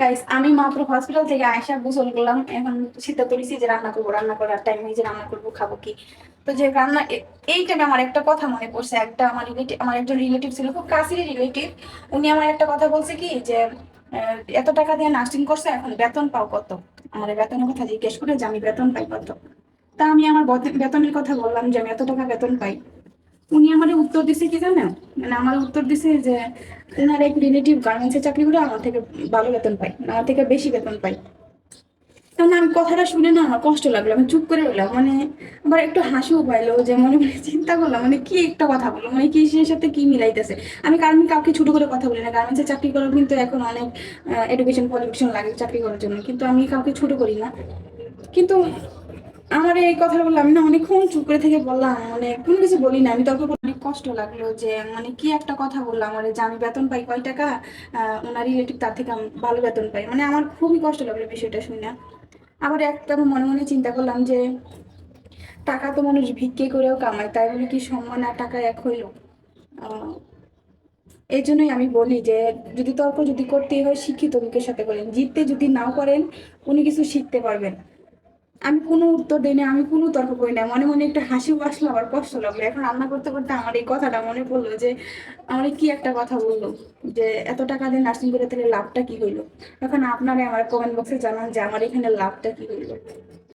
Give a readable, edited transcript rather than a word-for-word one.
Guys, আমি মাত্র hospital থেকে আয়সা গোসল করলাম। এখন সিদ্ধান্ত নিয়েছি যে রান্না করবো, রান্না করার টাইম হয়েছে, রান্না করবো, খাবো কি। তো যে রান্না এই টাইমে আমার একটা কথা মনে পড়ছে। আমার একজন রিলেটিভ ছিল, খুব কাছের রিলেটিভ। উনি আমার একটা কথা বলছে কি যে এত টাকা দিয়ে নার্সিং করছে, এখন বেতন পাও কত। আমার বেতনের কথা জিজ্ঞেস করে যে আমি বেতন পাই কত। তা আমি আমার বেতনের কথা বললাম যে আমি এত টাকা বেতন পাই। উনি আমার উত্তর দিছে কি জানেন? মানে আমার উত্তর দিছে যে ওনার এক রিলেটিভ গার্মেন্টসে চাকরি করে আমার থেকে ভালো বেতন পাই, আমার থেকে বেশি বেতন পাই। তখন আমি কথাটা শুনে না আমার কষ্ট লাগলো, আমি চুপ করে রইলাম। মানে আবার একটু হাসিও পাইলো, যে মনে মনে চিন্তা করলাম মানে কি একটা কথা বললো, মানে কি সে সাথে কি মিলাইতেছে। আমি কাউকে ছোট করে কথা বলি না, গার্মেন্টসে চাকরি করার কিন্তু এখন অনেক এডুকেশন কোয়ালিফিকেশন লাগে চাকরি করার জন্য, কিন্তু আমি কাউকে ছোট করি না। কিন্তু আমার এই কথা বললাম, আমি না অনেকক্ষণ চুপ করে থেকে বললাম, মানে কোনো কিছু বলি না। আমি তখন অনেক কষ্ট লাগলো যে মানে কি একটা কথা বললাম, মানে যে আমি বেতন পাই কয় টাকা, ওনার রিলেটিভ তার থেকে আমি ভালো বেতন পাই। মানে আমার খুবই কষ্ট লাগলো বিষয়টা শুনে। আবার একটা আমি মনে মনে চিন্তা করলাম যে টাকা তো মানুষ ভিক্ষে করেও কামায়, তাই বলে কি সম্মান আর টাকা এক হইলো? আহ এই জন্যই আমি বলি যে যদি তর্ক যদি করতেই হয় শিক্ষিত লোকের সাথে করেন, জিততে যদি নাও পারেন উনি কিছু শিখতে পারবেন। আমি কোনো উত্তর দিই না, আমি কোনো তর্ক করি না। মনে মনে একটা হাসিও আসলো, আবার কষ্ট লাগলো। এখন রান্না করতে করতে আমার এই কথাটা মনে পড়লো যে আমার কি একটা কথা বললো, যে এত টাকা দিয়ে নার্সিং করে তাহলে লাভটা কি হইলো। এখন আপনারা আমার কমেন্ট বক্সে জানান যে আমার এখানে লাভটা কি হইলো।